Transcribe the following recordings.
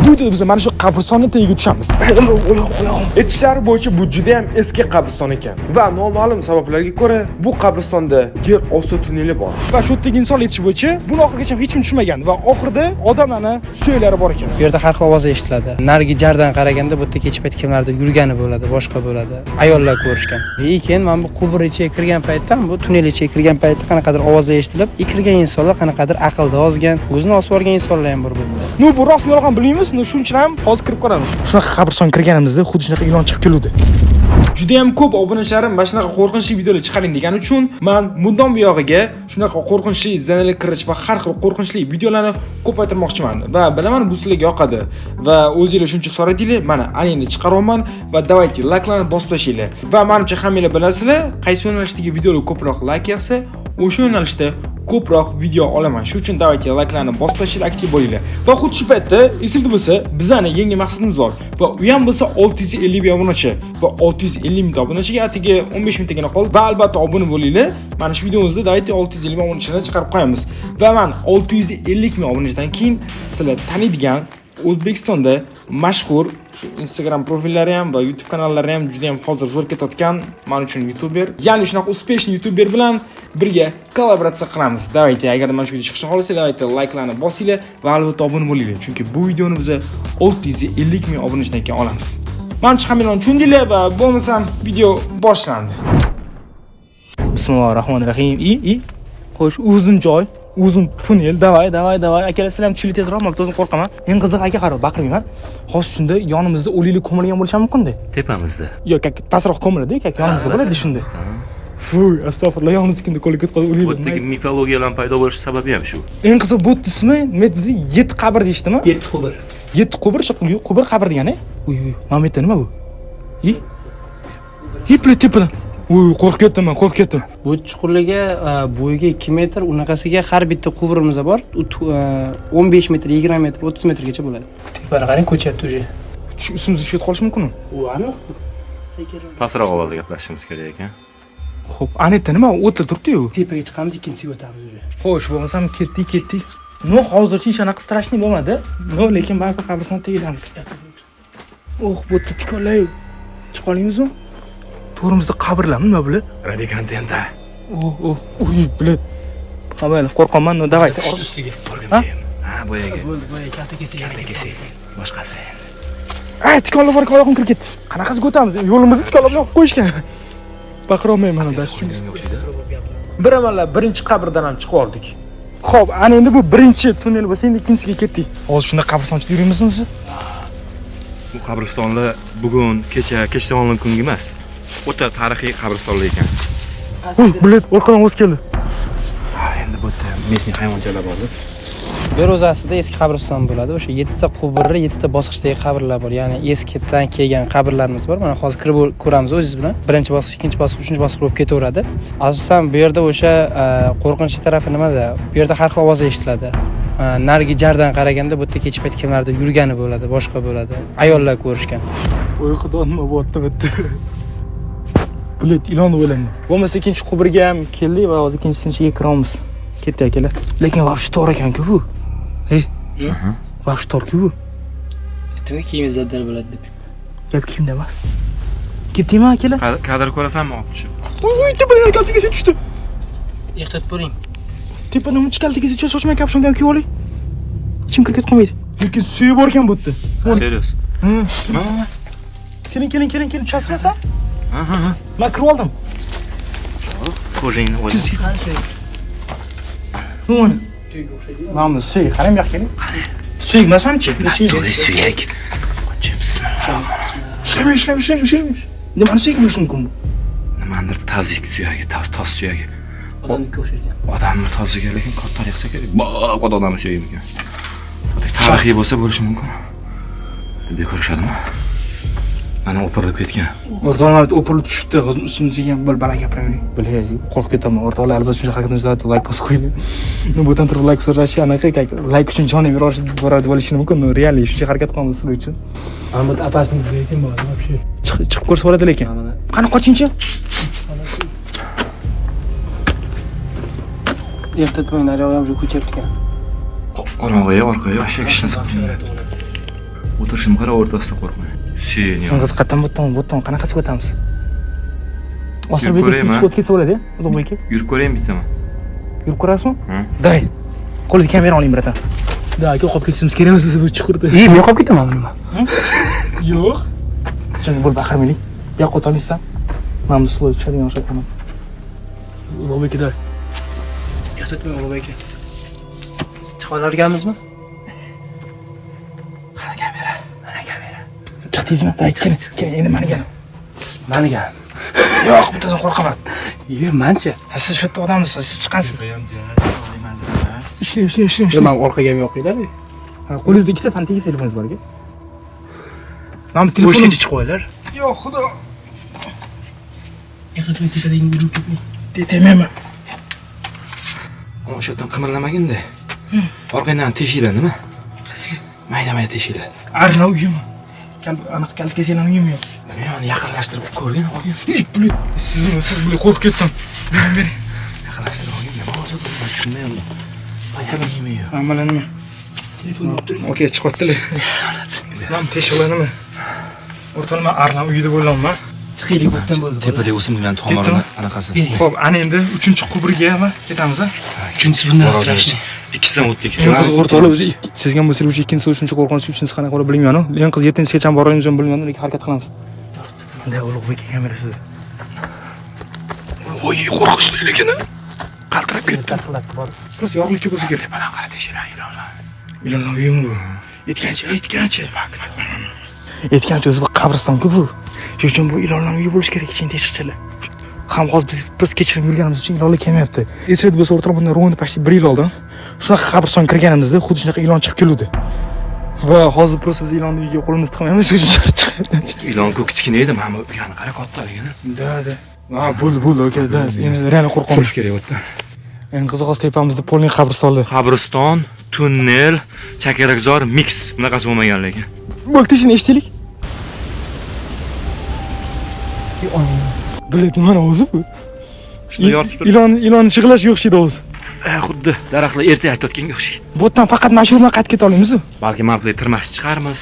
Bu videoda biz mana shu qabristonni tagiga tushamiz. Aytishlari bo'yicha bu juda ham eski qabriston ekan va noma'lum sabablarga ko'ra bu qabristonda yer osti tunneli bor. Va shu yerdagi inson aytishi bo'yicha buni oxirigacha hech kim tushunmagan va oxirida odamlarni suyaklari bor ekan. Bu yerda har xil ovoz eshitiladi. Narigi jardan qaraganda bu yerda kech payt kimlardir yurgani bo'ladi, boshqa bo'ladi. Ayollar ko'rishgan. Lekin men bu qubur ichiga kirgan paytda, bu tunnel ichiga kirgan paytda qanaqadir ovozlar eshitilib, kirgan insonlar qanaqadir aqlda ozgan, o'zini osib olgan insonlar ham bor bu yerda. Nu bu rost yolg'on bilmaymiz, shuning uchun ham hozir kirib ko'ramiz. Shunaqa qabriston kirganimizda xuddi shunaqa ilon chiqib keluvdi. Juda ham ko'p obunachalarim mana shunaqa qo'rqinchli videolar chiqaring degani uchun men bundan buyog'iga shunaqa qo'rqinchli zanalar kirish va har xil qo'rqinchli videolarni ko'paytirmoqchiman va bilaman bu sizlarga yoqadi va o'zingizlar shuncha so'radinglar, mana alingni chiqaryapman va davayki layklarni bosib tashlaylar. Va menimcha hammanglar bilasizlar, qaysi yo'nalishdagi videolar ko'proq layk yig'sa, o'sha yo'nalishda ko'proq video olaman. Shuning uchun davayki layklarni bosib tashlab aktiv bo'linglar. Va xuddi shu paytda esingizda bo'lsa, bizning yangi maqsadimiz bor va u ham bo'lsa 650 ming obunachi va 650 ming obunachiga atigi 15 mingtagina qoldi va albatta obuna bo'linglar. Mana shu videomizda davayki 650 ming obunachini chiqarib qo'yamiz. Va men 650 ming obunachidan keyin sizlar taniydigan O'zbekistonda mashhur Instagram profillari ham va YouTube kanallari ham juda ham hozir zo'r ketayotgan men uchun YouTuber, ya'ni shunaqa uspешный YouTuber bilan birga kollaboratsiya qilamiz. Davayki agar mana shu video chiqishini xohlasanglar, davayki layklarni bosinglar va albatta obuna bo'linglar, chunki bu videoni biz 650 ming obunachidan keyin olamiz. Menimcha hammanglar tushundinglar va bo'lmasam video boshlandi. Bismillahirrohmanirrohim. Xo'sh, uzun joy, uzun tunnel, davay. Akalar sizlar ham tushinglar tezroq, men o'zim qo'rqaman. Eng qiziq aka qarab baqirmayman. Hozir shunda yonimizda o'liklar ko'milgan bo'lishi mumkin-da. Tepamizda. Yo'q, pastroq ko'miladi, yonimizda bo'ladi shunda. Fuy, astag'firullah, yonimizda qo'lga ketib o'liklar. Bu yerdagi mifologiyalar paydo bo'lish sababi ham shu. Eng qiziq bu ismi nima dedi? 7 qabr deyshdimi? 7 qubur. 7 qubur, qubur qabr degani? Uy, mana bu nima bu? Tepadan. Uy, qo'rqib ketdim. Bu chuqurligi bo'yiga 2 metr, unaqasiga har bitta quburimiz bor. 15 metr, 20 metr, 30 metrgacha bo'ladi. Tepani qarang, ko'chyapti o'sha. Ustimizga tushib qolish mumkin-mi? U aniq. Pastroq ovozda gaplashishimiz kerak ekan. Xo'p, anetta nima o'tib turibdi-yu? Tepaga chiqamiz, ikkinchisiga o'tamiz o'sha. Xo'sh, bo'lmasam ketdik. No, hozircha hech qanaqa strashniy bo'lmadi. No, lekin baribir qabriston tegamiz. Bu yerda tikonlar chiqib qolamizmi? To'g'rimizda qabrlarmi nima bular? Radikantenta. Uy, bilet. Qamayli, qo'rqaman, no, davay. Ustiga. O'rgimchim. Ha, boyaga. Bo'ldi, katta kesak. Boshqasi. Tikonlar bor, oyoqim kirib ketdi. Qanaqasiga o'tamiz? Yo'limizni tikonlar yopib qo'yishgan. Baqirolmayman mana shunga. Biramanlar birinchi qabrdan ham chiqib oldik. Xo'p, ana endi bu birinchi tunnel bo'lsa, endi ikkinchisiga ketdik. Hozir shunda qabristonda yuramizmi biz? Bu qabristonlar bugun, kechdan oldin kungi emas. O'ta tarixiy qabristonlar ekan. Uy, bilet, orqadan o'z keldi. Endi bu yerda mehmon hayvonchalar bor. Bir o'zasida eski qabriston bo'ladi. O'sha 7 ta quburli, 7 ta bosqichdagi qabrlar bor. Ya'ni eskidan kelgan qabrlarimiz bor. Mana hozir kirib ko'ramiz o'zingiz bilan. Birinchi bosqich, ikkinchi bosqich, uchinchi bosqich bo'lib ketaveradi. Asosan bu yerda o'sha qo'rqinchli tarafi nimada? Bu yerda har xil ovoz eshitiladi. Narigi jardan qaraganda bu yerda kech payt kimlardir yurgani bo'ladi, boshqa bo'ladi. Ayollar ko'rishgan. Voy xudo, nima bo'lyapti bu yerda? Bilet, ilonni o'ylayman. Bo'lmasa ikkinchi quburga ham keldik va hozir ikkinchisiga kiramiz. Ketdi akalar. Lekin vaqti to'g'ri ekan-ku bu. Vaqti to'g'ri-ku bu. Aytdim kiyimizda dil bo'ladi deb. Gap kimda emas? Ketdingmi akalar? Kadr ko'rasanmi olib tushib? Uy, tepadan kaltigacha tushdi. Ehtiyot bo'ling. Tepadan uch kaltigacha shoshmay kapshonga ham kiyib oling. Ichim kirib ketib qolmaydi. Lekin suyi bor ekan bu yerda. Serios. Keling, tushasizmi sen? Men kirib oldim. Ko'zingni o'ylaysiz. Mana. Mana suyi, qarang bu yoqqa keling. Suyi emasmi-chi? Suyak. Qo'chim, bismillah. Ishlamay. Nima suyi bo'lishi mumkin bu? Nimadir tazik suyagi, toz suyagi. Odamga o'xshagan. Odamni toziga lekin katta yig'sa kerak. Boq odamni suyagi ekan. Tarixiy bo'lsa bo'lishi mumkin. Deb ko'rishadimi? Mana o'pirilib ketgan. O'rtoqlar o'pirilib tushibdi. Hozir ustimizga ham bala gapiravering. Bilasiz, qo'rqib ketaman. O'rtoqlar albatta shuncha harakatimizni like bosib qo'ying. Bu tan turib like so'rashi, anaqa like uchun jon berib bo'lishi mumkin. Real shuncha harakat qilamiz sizlar uchun. Mana bu apasini deyotgan bo'ladi, вообще. Chiqib ko'rsa bo'ladi lekin. Qani qochinchi? Ehtiyot bo'ling, naryoq ham ko'chyapti ekan. Qorong'i orqaga vashak ishni solib. O'tirishim qara o'rtasida qo'rqmay. Sen yo. Qiz qatdan bo'tdan qanaqasiga o'tamiz? Yurib Osmonbek ko'raymi? chiqib ketsa bo'ladi-ya, Ulug'bek. Yurib ko'raymi bittaman? Yurib ko'rasizmi? Ha? Day. Qo'lida kamera oling biratan. Da, aka qolib ketishimiz kerak emas bu chuqurda. Men qolib ketaman nima? Yo'q. Sen bo'l baqirmaylik. Bu yoqqa o'tolmaysan. Men bu slow tushadigan o'xshayapman. Ulug'bek da. Yaxshatmang Ulug'bek. Chiqib olganmizmi? Chiqdingizmi? Day, keling, endi meni keling. Maniga. Yo'q, bittadan qo'rqaman. Mancha. Siz shu yerda odamsiz, siz chiqasiz. Ishlang. Men orqaga ham yo'qinglar. Qo'lingizda ikkita pantiki telefoningiz bor-ku. Men Bo'shgacha telefonim chiqib qo'yinglar. yo'q, xudo. Yaxshatmang tepadagi yurib ketmang. Deymayman. O'sha yerdan qimirlamaginda. Orqangdan teshinglar nima? Qasli. Mayda-mayda teshinglar. Arna uyimi? Anaqa kalit kesilgan uyim yo'q. Meni yaqinlashtirib ko'rgin, olgin. Siz bilan qo'rqib ketdim. Bering. Yaqinlashtirib olgin. Nima hozir bunday tushunmayapman. Aytaman yemaydi. Mana nima? Telefonni olib turing. Okey, chiqyaptilar. Men teshiklanimi? O'rtalama Arna uyida bo'laman. Chiqaylik bo'tdan bo'ldi. Tepadagi o'simliklarning tomirini anaqasi. Xo'p, ana endi 3-qubrga ketamiz a? Kunsi bundan asrashni. Ikkisidan o'tdik. Eng qiz o'rtoqlar o'zi sezgan bo'lsangiz o'sha ikkinchisi uchinchi qo'rqinchi uchinchisi qanaqa bo'lib bilmayman-ku. Eng qiz 7-gacha boraymiz ham bilmayman, lekin harakat qilamiz. Bunday Ulug'bek kamerasi. Voy, qo'rqinchli lekin. Qaltirab ketdi. Biz yorug'likka bo'lsa kerak. Tepadan qara teshinglar, ilonlar. Ilonlar uyimi bu. Aytgancha. Aytgancha o'zi bu qabriston-ku bu. Shuning uchun bu ilonlar uyi bo'lishi kerak, keyin teshikchalar. Ham hozir biz kechirim yurganimiz uchun ilonlar kelmayapti. Eslaydi bo'lsa o'rtoq bundan rovni pashti 1 yil oldin shunaqa qabriston kirganimizda xuddi shunaqa ilon chiqib keluvdi. Va hozir просто biz ilonni uyiga qo'limiz tiqmaymiz, shuning uchun chiqyapti. Ilon-ku kichkina edi, mana bu uyani qara kattaligini. Da. Ha, bo'ldi, aka, da. Endi real qo'rqamiz. Qurish kerak o'tda. Eng qizig'i hozir tepamizda polning qabristonli. Qabriston, tunnel, chakarakzor mix. Bunaqasi bo'lmagan lekin. Bo'ldi, shuni eshitdik. Biladi mana o'zi bu. Shuni yoritib turib. Ilon yig'lash yo'q shida o'zi. Xuddi daraxtlar erta aytayotganga o'xshaydi. Botdan faqat mashhurman qaytib keta olamiz-ku. Balki mabli tirmash chiqarmiz.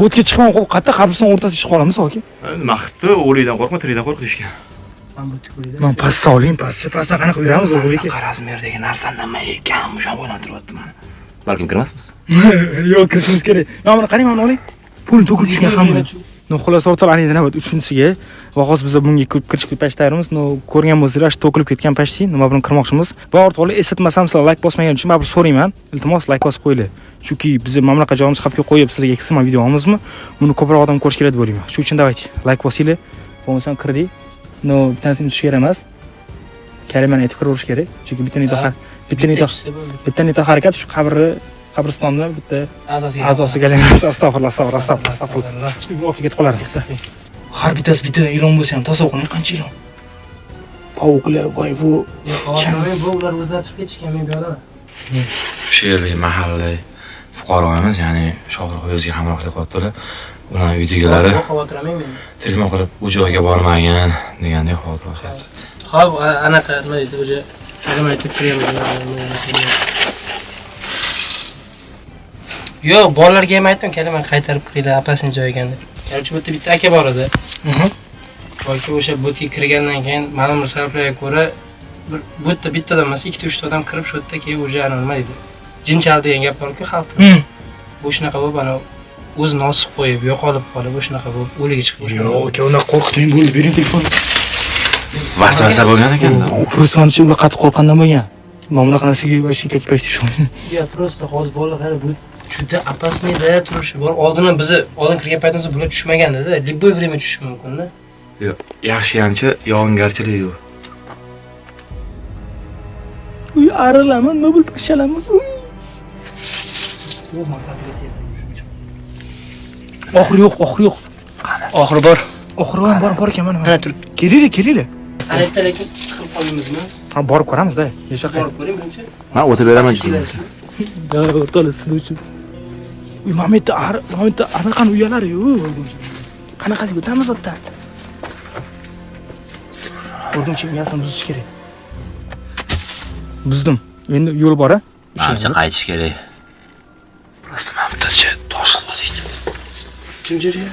Botga chiqmay qayerda qabriston o'rtasida chiqib qolamiz yoki? Nima qilibdi? O'likdan qo'rqma, tirikdan qo'rq deyishgan. Men bu tiklaydi. Men pastga oling, pastdan qanaqa yuramiz o'g'ilga? Qarasmi yerdagi narsani nima ekan? O'sha o'ylantiryapti meni. Balkim kirmasmiz. Yo'q, kirishimiz kerak. Mana qarang, mana oling. Pul to'kilib tushgan hamma. No xullas o'rtoqlar, ana navbat 3-siga va hozir biz bunga kirish paytlarimiz, no ko'rgan bo'lsanglar, to'kilib ketgan paytda nima bilan kirmoqchimiz. Va o'rtoqlar, eslatmasam sizlar like bosmagan uchun men bir so'rayman. Iltimos like bosib qo'yinglar. Chunki bizni mamlakat joyimiz xavfga qo'yib sizlarga ekstremal video olamizmi? Buni ko'proq odam ko'rish kerak deb o'ylayman. Shuning uchun davayt like bosinglar. Bo'lmasam kirdik. No, bittasini tushib kerak emas. Kalimani aytib kiraverish kerak. Chunki bitta neta harakat shu qabristonni bitta a'zosiga aylanamiz. Astag'firulloh. Olib ketib qolardi. Har bittasi bitta ilon bo'lsa ham tasavvur qiling, qancha ilon. Pavuqlar, voy bu. Bu ular o'zlari chiqib ketishgan, men bilaman. Shu yerlik mahalliy fuqaromiz, ya'ni Shohruh o'ziga hamrohlik qilyaptilar. Ular uydagilari Xavotir olmang men. telefon qilib bu joyga bormagan degandek xavotir olyapti. Xo'p, anaqa nima deydi, o'sha kalima aytib turamiz. Yo'q, bolalarga ham aytdim, kalima qaytarib kiringlar, apasining joyiga deb. Qarchi bu yerda bitta aka bor edi. Balki o'sha botga kirgandan keyin ma'lum bir sabablarga ko'ra bu yerda bitta odam emas, 2-3 ta odam kirib shu yerda keyin o'sha nima deydi? Jinchal degan gap bor-ku xalqda. Bu shunaqa bo'lib, ana o'zini osib qo'yib, yo'qolib qolib, bu shunaqa bo'lib o'liga chiqib. Yo'q, aka, uni qo'rqitmang, bo'ldi, bering telefonni. Vasvasa bo'lgan ekan-da. Pursonchi ular qattiq qo'rqqandan bo'lgan. Mamlakat narsaga vashi ketib shu. Ya, просто hozir bolalar bu juda опасныйda turishi bor. Oldin bizni oldin kirgan paytimizda bular tushmaganda-da, любой время tushishi mumkin-da. Yo'q, yaxshi-yamchi yog'ingarchilik yo'q. Uy, arilami, nobel pashalami. Oxiri yo'q. Oxiri bor. Oxiri bor ekan mana. Mana turib. Kelinglar. Sanatda lekin qilib qo'ymizmi? Ha, borib ko'ramiz-da. Borib ko'ring birinchi. Men o'tib beraman juda. Da, o'rtoqlar siz uchun. Uy, Mamedda anaqani uyalari yo'q. Qanaqasiga o'tamiz o'tda? O'rtamchi uyasini buzish kerak. Buzdim. Endi yo'l bor-a? Menimcha qaytish kerak. Просто men bittacha tosh qilib Kim joyga?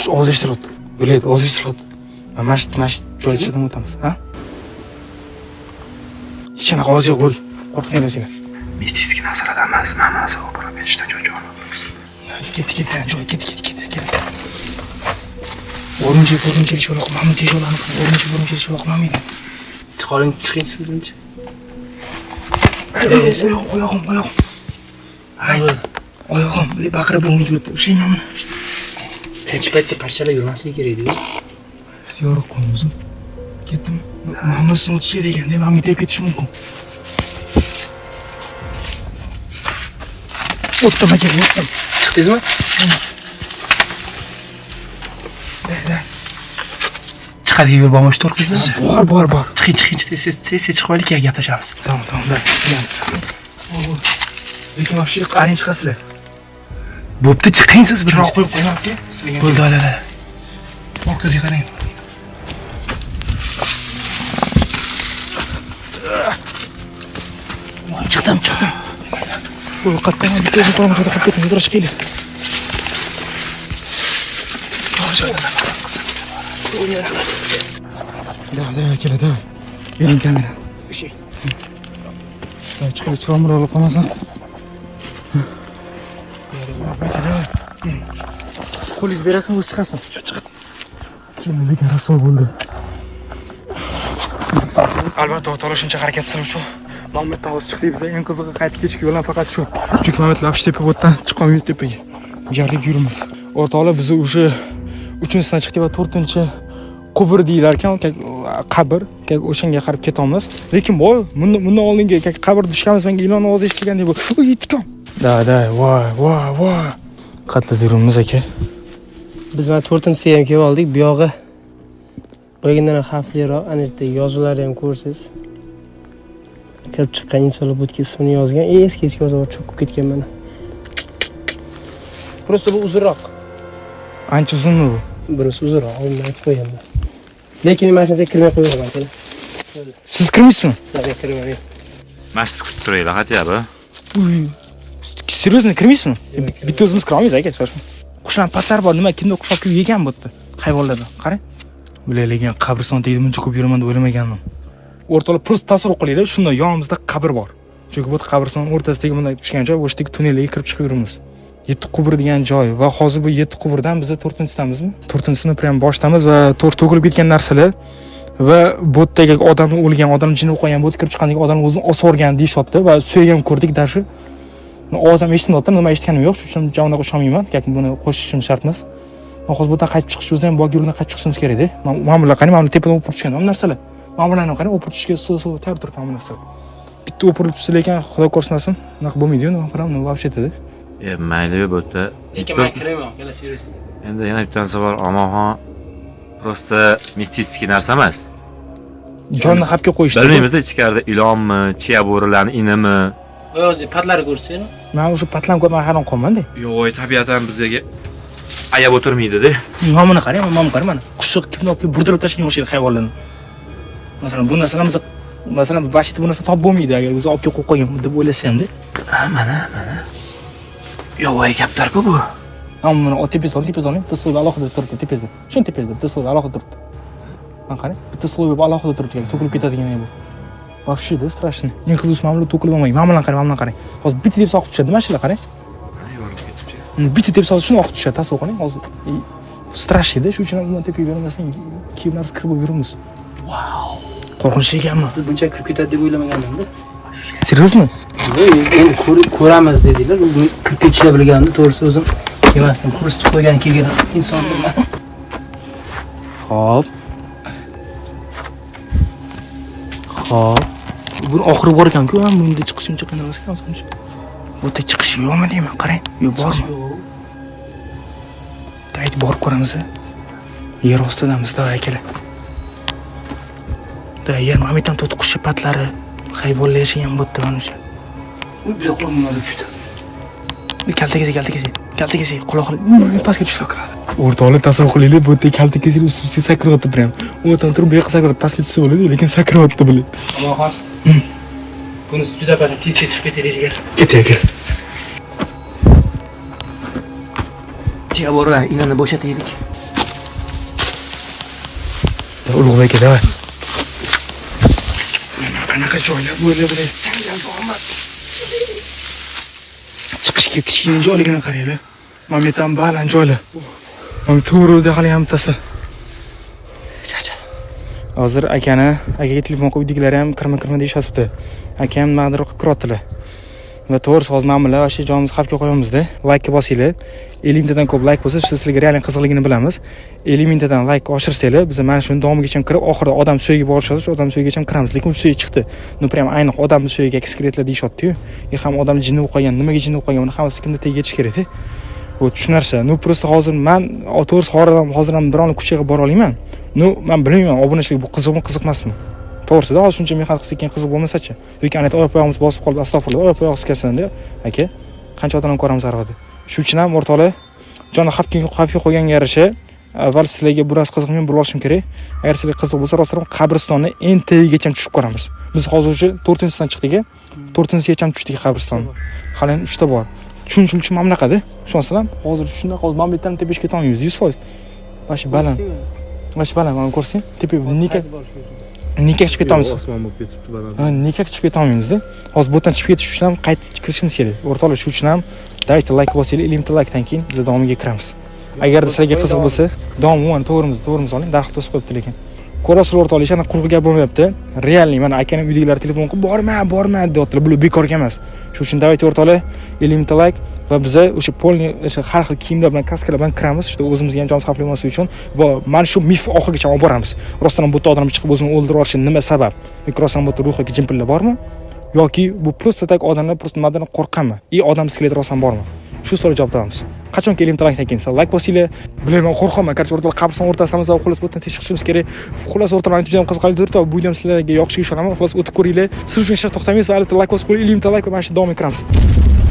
Shu ovoz eshitilyapti. Biladi, ovoz eshitilyapti. Mashit joyga chiqdim o'tamiz, ha? Hech qanaqa ovoz yo'q, bo'ldi. Qo'rqmayman sen. Mististik narsalar emas, mana savob olib ketishdan jo'jon. Ketdi, joy ketdi. O'runchi ish bo'la qolmadi, tez yo'lani. O'runchi ish bo'la qolmadi. Chiqoling, chiqing siz birinchi. Oyog'im. Oyog'im, baqirib bo'lmaydi bu. Ushlaymanmi? Hech paytda parchalar yurmasligi kerak edi. Yorug' qolmiz. Ketdim. Mana shu o'tish kerak ekan, menga tep ketish mumkin. O'tdim. Chiqdingizmi? Chiqadigan yo'l bormi, to'rqizmi? Bor. Chiqing, tez chiqib olaylik, keyin gaplashamiz. Tamam, da. Lekin mana shu qarang chiqasizlar. Bo'pti, chiqing siz birinchi. Qo'yib qo'yamabdi. Bo'ldi, hadi. Orqangizga qarang. Chiqdim. Bu qatdan bitta qo'rqib ketdim, yugurish kerak. Da, keladi. Bering kamera. Ishi. Chiqib kamera olib qolmasin. Qo'lingiz berasizmi, o'zi chiqasin. Chiq. Kimlik rasol bo'ldi. Albatta, o'taloq shuncha harakat qilib Muhammaddan o'zi chiqdik biz. Eng qizig'i qaytib ketishga yo'ldan faqat shu. Chunki Muhammad Lapshtepa o'tdan chiqolmaymiz tepaga. Jarlik yurimiz. O'rtoqlar, biz o'sha 3-dan chiqdik va 4-qubur deyilar ekan, qabr. O'shanga qarab ketamiz. Lekin boy, bundan oldingi qabr tushganmiz, menga ilon ovozi eshitilgan deb. Yetdim. Da, voy. Qatlab yurimiz aka. Biz mana 4-siga ham kelib oldik. Bu yog'i boyagidan xavfliroq. Ana yerda yozuvlarni ham ko'rsiz. Kirib chiqqan insonlar bu ismini yozgan. Eski yozuvlar cho'kib ketgan mana. Prosta bu uzunroq. Ancha uzunmi bu? Burasi uzunroq, men aytib qo'yaman. Lekin mana shunga kirmay qo'yaman aka. Siz kirmaysizmi? Men kirmayman. Masjid kutib turaylar, xatya Seryozni kirmaysizmi? Bitta o'zimiz kira olmaymiz aka, shoshma. Qushlar patlar bor, nima kimdir qushlar kelib yegan bu yerda. Hayvonlardan, qarang. Bilagan qabriston tegdi, buncha ko'p yuraman deb o'ylamagandim. O'rtoqlar, prosta tasavvur qilinglar, shunda yonimizda qabr bor. Chunki bu qabriston o'rtasidagi bunday tushgan joy, o'shdagi tunnelga kirib chiqib yuramiz. 7 qubur degan joy va hozir bu 7 quburdan biz 4-sidamizmi? 4-sini prям boshdamiz va to'g'ri ketgan narsalar va botdagi odamni o'lgan, odam jinni qo'ygan, bot kirib chiqqandagi odamni o'zini osib o'rgan deyishyapti va suyagan ko'rdik dashi. Ovozim eshitilyapti, nima eshitganim yo'q, shuning uchun javonga qo'shamayman, lekin buni qo'shishim shart emas. Hozir bu yerdan qaytib chiqish o'zi ham bog yo'lidan qaytib chiqishimiz kerak-da. Mana bular qani, mana tepadan o'pib tushgan narsalar. Mana bularni qani, o'pib tushishga suv tayyor turibdi mana narsalar. Bitta o'pirib tushsa lekin xudo ko'rsin, unaqa bo'lmaydi-ku, nima qilaman, вообще edi. Mayli bu yerda. Lekin men kirmayman, kela serios. Endi yana bitta savol, omoxon prosta mististik narsa emas. Jonni xabga qo'yishdi. Bilmaymiz-da, ichkarida ilonmi, chiya bo'rilarni inimi. O'zi patlari ko'rsang. Men o'sha patlarni ko'rmay hayron qolmanda. Yo'q, tabiatan bizga ayab o'tirmaydi-da. Nomini qarang, mana. Qushni kimni olib burdirib tashlagan o'sha hayvonlarni. Masalan, bu narsalarimiz vashti bu narsa top bo'lmaydi agar o'zi olib kelib qo'ygan deb o'ylasam-da. Mana. Yo'q, kaptar-ku bu. Mana tepasida, taslovi alohida turibdi tepasida. Shuni tepasida taslovi alohida turibdi. Mana qarang, bitta taslovi alohida turibdi, to'kilib ketadigan bu. Вообще-da страшно. Eng qiziqarlisi mana bu to'kilib olmaydi. Mana bilan qarang. Hozir bitta deb soqib tushadi mashina qarang. Yorib ketibdi. Bitta deb soqib shuni oqib tushadi, tasavvur qiling. Hozir strashida, shu uchun bundan tepaga bermasdan kiyimlarimiz kirib yuramiz. Wow. Qo'rqinchli ekanmi? Biz buncha kirib ketadi deb o'ylamagandim-da. Seriozmi? Endi ko'ramiz dedilar. Bu kirib ketishni bilgandim, to'g'risi o'zim yemasdim. Ko'rsatib qo'ygan kelgan insonman. Xo'p. Bu oxiri bor ekan-ku, bunda chiqish uncha qiyin emas ekan, so'ngchi. Bu yerda chiqish yo'qmi deyman, qarang. Yo'q, bormi? Dayt borib ko'ramiz. Yer ostidamiz-da, akalar. Da, yer mamitan to'tiqush patlari, hayvonlar yashagan bu yerda mana shu. U bilan qo'limga tushdi. Kalta kesi, quloqni pastga tushib sakradi. O'rtoqlar, tasavvur qilinglar, bu yerda kalta kesi ustiga sakrayapti prям. U yerdan turib bu yoqqa sakrayapti, pastga tushsa bo'ladi, lekin sakrayapti bular. Alloh. Bunisi juda baland, tez chiqib ketaylik. Ketaylik. Ichiga borib, inani bo'shataylik. Ulug'bek aka, davay. Qanaqa joylar bo'ladi? Janjal bormi? Chiqishga kichkina joyligini qaranglar. Mana bu yerdan baland joylar. Mana to'g'rida hali ham bittasi. Hozir akaga telefon qo'yib uydagilar ham kirma deyishyapti. Aka ham nimadir qilib kiryaptilar. Va to'g'risi hozir ma'mullar va shu jonimizni xavfga qo'yamiz-da. Like bosinglar. 50 mingtadan ko'p like bo'lsa, sizlarga reallik qiziqligini bilamiz. 50 mingtadan like oshirsanglar, biz mana shuni davomigacha kirib, oxirida odam so'yiga borishadi, shu odam so'yigacha kiramiz. Lekin shu so'yiga chiqdi. Ну прям ayniq odamni so'yiga sekretlar deyishyapti-yu. Ham odam jinni bo'lib qolgan, nimaga jinni bo'lib qolgan, buni hammasi kimda tegiga yetish kerak-da. Bu tushunarsa. Ну просто hozir men to'g'risi hozir ham biron kuchga bora olmayman. Ну, men bilmayman, obunachilik bu qiziqmi, qiziqmasmi. To'g'risida hozir shuncha mehnat qilsak keyin qiziq bo'lmasa-chi. Yoki ana oyoq-oyog'imiz bosib qoldi, astag'firullah, oyoq-oyog'imiz kelsin-da, aka. Qancha odamlarni ko'ramiz arvoda. Shu uchun ham o'rtoqlar jonni xavfga qo'yganga yarasha avval sizlarga bu narsa qiziqmi, bilishim kerak. Agar sizlarga qiziq bo'lsa, rostdan qabristonni eng tagigacha tushib ko'ramiz. Biz hozircha 4-dan chiqdik-a. 4-gacha tushdik qabristonni. Hali 3 ta bor. Tushunchim mana bunaqada. Tushunasizlar? Hozir shunday hozir mana bu yerdan tepishga keta olmaymiz 100%. Bashi baland. Bashi baland, mana ko'rsang, tepa nikak chiqib ketamiz. Osmon bo'lib ketibdi baland. Ha, nikak chiqib keta olmaymiz-da. Hozir bu yerdan chiqib ketish uchun ham qaytib kirishimiz kerak. O'rtoqlar, shu uchun ham dayt like bosinglar, 50 ta like-dan keyin biz davomiga kiramiz. Agarda sizlarga qiziq bo'lsa, davomli to'g'rimiz oling, daraxt to'sib qo'yibdi lekin. Ko'rasizlar o'rtoqlar, yana qulg'i gap bo'lmayapti. Realniy mana akaning uydagilar telefon qilib, borma deyaptilar. Bular bekorga emas. Shu uchun dayt o'rtoqlar, 50 ta like va biz o'sha polni o'sha har xil kiyimlar bilan, kaskalar bilan kiramiz. Shu o'zimizga ham jon xavfli bo'lmasligi uchun va mana shu mif oxirigacha olib boramiz. Rostdan bu odam chiqib o'zini o'ldirib olishi nima sabab? Yoki rostdan bu ruhiy jimpillar bormi? Yoki bu prosta tak odamlar prosta nimadan qo'rqqanmi? Odam skelet rostdan bormi? Shu savolga javob beramiz. Qachon kelim talakdan keyin like bosinglar. Bilaman, qo'rqaman. Qarshi o'rtoqlar qabriston o'rtasidamiz va xullas bu yerdan tez chiqishimiz kerak. Xullas o'rtoqlarning juda ham qiziqarli turibdi. Bu videom sizlarga yoqishiga ishonaman. Xullas o'tib ko'ringlar. Siz uchun hech to'xtamaysiz va albatta like bosib qo'ying. 50 ta like va mana shu davom ettiramiz.